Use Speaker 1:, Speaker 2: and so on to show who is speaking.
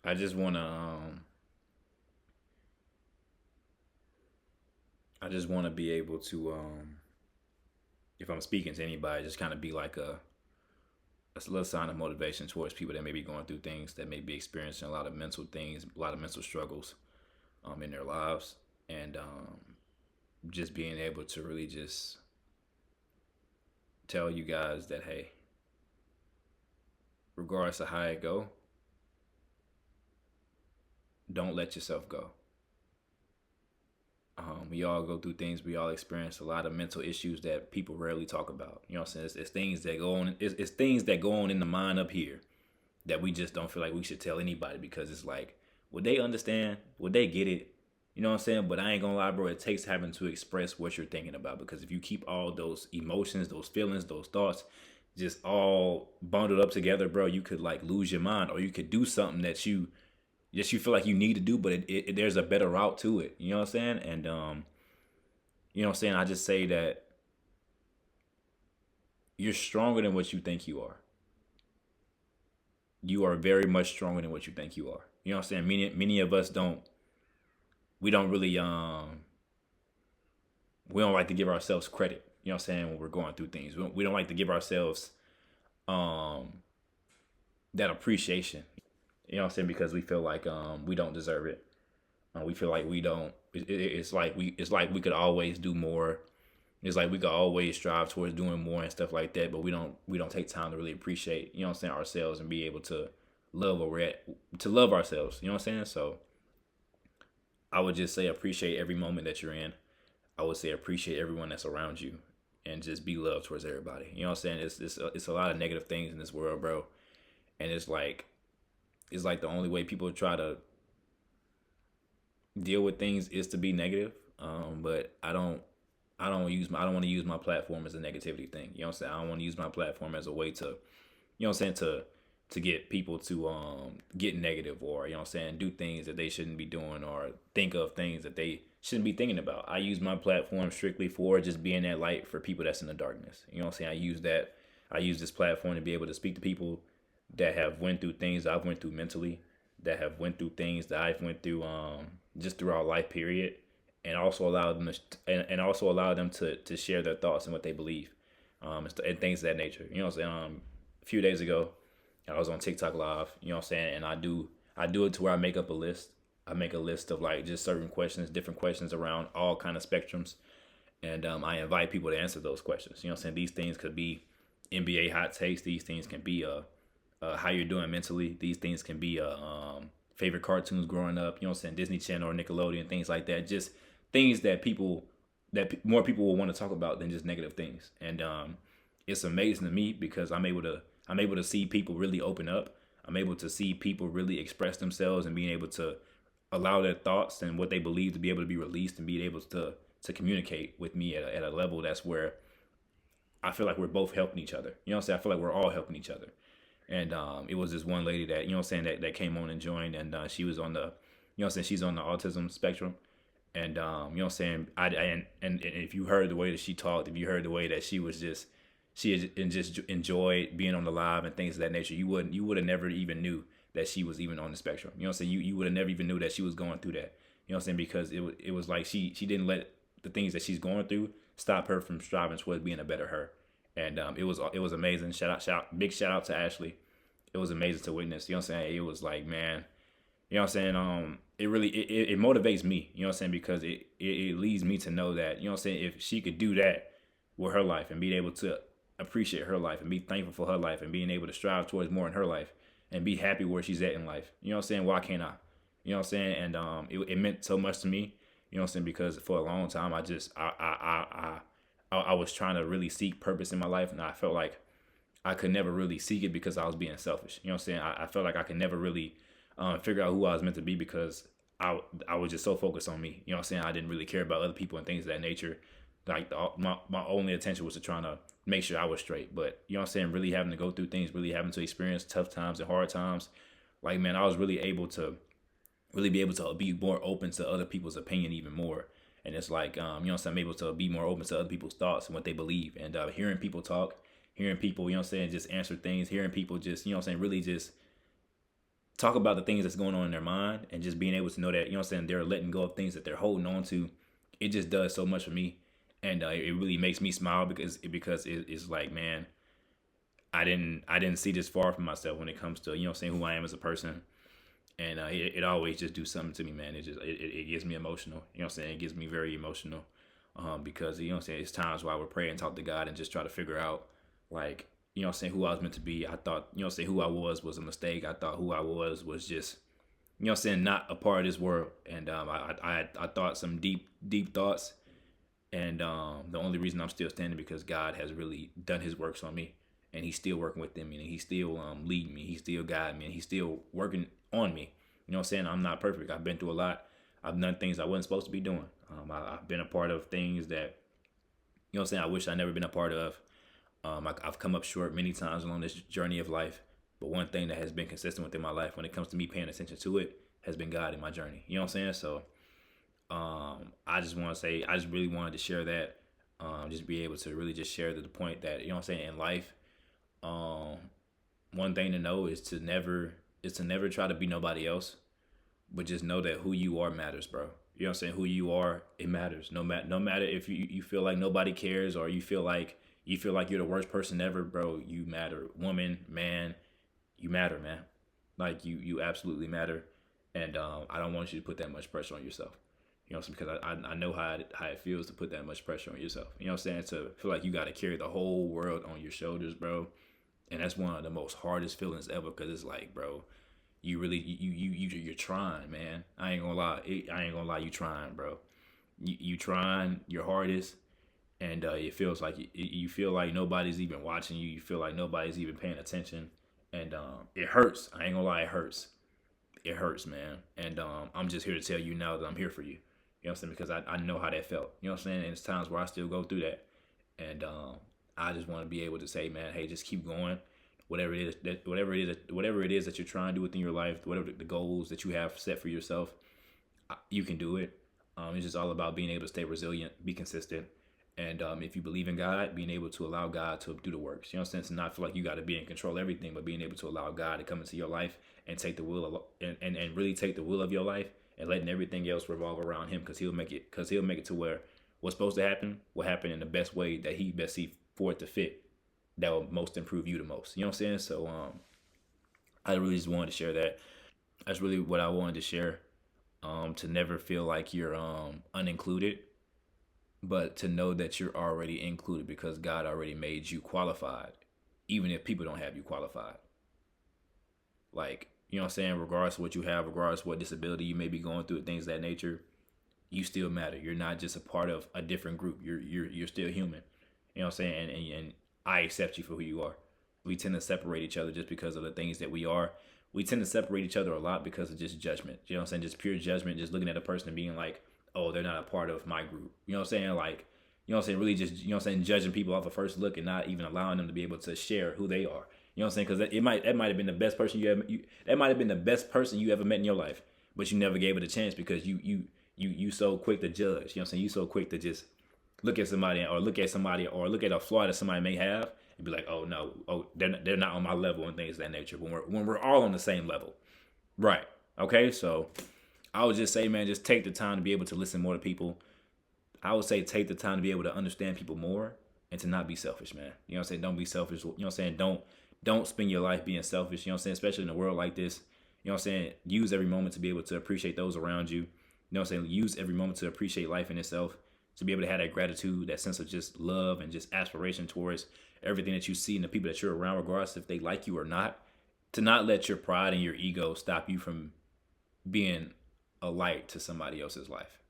Speaker 1: I just wanna I just wanna be able to if I'm speaking to anybody, just kind of be like a little sign of motivation towards people that may be going through things, that may be experiencing a lot of mental things, a lot of mental struggles in their lives, and just being able to really just tell you guys that, hey, regardless of how it go, don't let yourself go. We all go through things. We all experience a lot of mental issues that people rarely talk about. You know what I'm saying? It's things that go on. It's things that go on in the mind up here that we just don't feel like we should tell anybody, because it's like, would they understand? Would they get it? You know what I'm saying? But I ain't gonna lie, bro. It takes having to express what you're thinking about, because if you keep all those emotions, those feelings, those thoughts just all bundled up together, bro, you could like lose your mind, or you could do something that you feel like you need to do, but there's a better route to it. You know what I'm saying? And you know what I'm saying? I just say that you're stronger than what you think you are. You are very much stronger than what you think you are. You know what I'm saying? Many of us don't, we don't really we don't like to give ourselves credit. You know what I'm saying? When we're going through things, we don't like to give ourselves um that appreciation. You know what I'm saying? Because we feel like we don't deserve it. We feel like we don't. It's like we could always do more. It's like we could always strive towards doing more and stuff like that. But we don't take time to really appreciate, you know what I'm saying, ourselves, and be able to love where we're at, to love ourselves. You know what I'm saying? So I would just say appreciate every moment that you're in. I would say appreciate everyone that's around you, and just be love towards everybody. You know what I'm saying? It's a lot of negative things in this world, bro. And it's like the only way people try to deal with things is to be negative. But I don't want to use my platform as a negativity thing. You know what I'm saying? I don't want to use my platform as a way to, you know what I'm saying, to get people to get negative, or, you know what I'm saying, do things that they shouldn't be doing, or think of things that they shouldn't be thinking about. I use my platform strictly for just being that light for people that's in the darkness. You know what I'm saying? I use this platform to be able to speak to people that have went through things I've went through mentally, that have went through things that I've went through just throughout life period, and also allow them to, and also allow them to share their thoughts and what they believe, and things of that nature. You know what I'm saying? A few days ago, I was on TikTok live. You know what I'm saying? And I do it to where I make up a list. I make a list of like just certain questions, different questions around all kind of spectrums, and I invite people to answer those questions. You know what I'm saying? These things could be NBA hot takes. These things can be how you're doing mentally. These things can be favorite cartoons growing up. You know what I'm saying? Disney Channel or Nickelodeon, things like that. Just things that more people will want to talk about than just negative things. And it's amazing to me, because I'm able to see people really open up. I'm able to see people really express themselves, and being able to allow their thoughts and what they believe to be able to be released, and be able to communicate with me at a level that's where I feel like we're both helping each other. You know what I'm saying? I feel like we're all helping each other. And it was this one lady that, you know what I'm saying, that came on and joined, and she was on the, you know what I'm saying, she's on the autism spectrum. And you know what I'm saying, and if you heard the way that she talked, if you heard the way that she was just, just enjoyed being on the live and things of that nature, you would have never even knew that she was even on the spectrum. You know what I'm saying? You would have never even knew that she was going through that. You know what I'm saying? Because it was like she didn't let the things that she's going through stop her from striving towards being a better her. And it was amazing. Big shout out to Ashley. It was amazing to witness. You know what I'm saying? It was like, man, you know what I'm saying? It really it motivates me. You know what I'm saying? Because it leads me to know that, you know what I'm saying, if she could do that with her life, and being able to appreciate her life, and be thankful for her life, and being able to strive towards more in her life, and be happy where she's at in life. You know what I'm saying? Why can't I? You know what I'm saying? And it meant so much to me. You know what I'm saying? Because for a long time, I was trying to really seek purpose in my life, and I felt like I could never really seek it, because I was being selfish. You know what I'm saying? I felt like I could never really figure out who I was meant to be, because I was just so focused on me. You know what I'm saying? I didn't really care about other people and things of that nature. Like my only attention was to trying to make sure I was straight. But you know what I'm saying? Really having to go through things, really having to experience tough times and hard times. Like, man, I was really able to really be able to be more open to other people's opinion even more. And it's like, you know what I'm saying, I'm able to be more open to other people's thoughts and what they believe. And hearing people talk, hearing people, you know what I'm saying, just answer things, hearing people just, you know what I'm saying, really just talk about the things that's going on in their mind, and just being able to know that, they're letting go of things that they're holding on to. It just does so much for me. And it really makes me smile it's like, man, I didn't see this far from myself when it comes to, who I am as a person. And it always just do something to me, man. It gets me emotional. It gets me very emotional. Because it's times where I would pray and talk to God and just try to figure out, like, who I was meant to be. I thought, who I was a mistake. I thought who I was just, not a part of this world. And I thought some deep thoughts. And the only reason I'm still standing because God has really done His works on me, and He's still working within me, and He's still leading me. He's still guiding me, and He's still working on me. I'm not perfect. I've been through a lot. I've done things I wasn't supposed to be doing. I've been a part of things that, I wish I never been a part of. I've come up short many times along this journey of life. But one thing that has been consistent within my life when it comes to me paying attention to it has been God in my journey. You know what I'm saying? So I just want to say, I just really wanted to share that. Just be able to really just share the point that, in life, one thing to know is to never try to be nobody else, but just know that who you are matters, bro. You know what I'm saying? Who you are, it matters. No matter if you feel like nobody cares, or you feel like you're the worst person ever, bro. You matter. Woman, man, you matter, man. Like you absolutely matter. And I don't want you to put that much pressure on yourself. Because I know how it feels to put that much pressure on yourself. You know what I'm saying? To feel like you got to carry the whole world on your shoulders, bro. And that's one of the most hardest feelings ever, because it's like, bro, you're trying, man. I ain't gonna lie, you trying, bro. You trying your hardest, and it feels like you feel like nobody's even watching you. You feel like nobody's even paying attention, and it hurts. I ain't gonna lie, it hurts. It hurts, man. And I'm just here to tell you now that I'm here for you. You know what I'm saying? Because I know how that felt. You know what I'm saying? And it's times where I still go through that. And I just want to be able to say, man, hey, just keep going. Whatever it is that you're trying to do within your life, whatever the goals that you have set for yourself, you can do it. It's just all about being able to stay resilient, be consistent, and if you believe in God, being able to allow God to do the works. You know what I'm saying? To not feel like you got to be in control of everything, but being able to allow God to come into your life and take the and really take the will of your life, and letting everything else revolve around Him, because He'll make it to where what's supposed to happen will happen in the best way that He best see for it to fit. That will most improve you the most. You know what I'm saying? So I really just wanted to share that. That's really what I wanted to share. To never feel like you're unincluded, but to know that you're already included, because God already made you qualified, even if people don't have you qualified. Like, you know what I'm saying? Regardless of what you have, regardless of what disability you may be going through, things of that nature, you still matter. You're not just a part of a different group. You're still human. You know what I'm saying? And I accept you for who you are. We tend to separate each other just because of the things that we are. We tend to separate each other a lot because of just judgment. You know what I'm saying? Just pure judgment, just looking at a person and being like, oh, they're not a part of my group. You know what I'm saying? Like, you know what I'm saying? Really just, you know what I'm saying, judging people off a first look and not even allowing them to be able to share who they are. You know what I'm saying? Because that might have been the best person that might have been the best person you ever met in your life, but you never gave it a chance because you so quick to judge. You know what I'm saying? You so quick to just look at somebody or look at a flaw that somebody may have and be like, oh no, they're not on my level and things of that nature. When we're all on the same level, right? Okay, so I would just say, man, just take the time to be able to listen more to people. I would say take the time to be able to understand people more and to not be selfish, man. You know what I'm saying? Don't be selfish. You know what I'm saying? Don't spend your life being selfish. You know what I'm saying? Especially in a world like this. You know what I'm saying? Use every moment to be able to appreciate those around you. You know what I'm saying? Use every moment to appreciate life in itself, to be able to have that gratitude, that sense of just love and just aspiration towards everything that you see and the people that you're around, regardless if they like you or not. To not let your pride and your ego stop you from being a light to somebody else's life.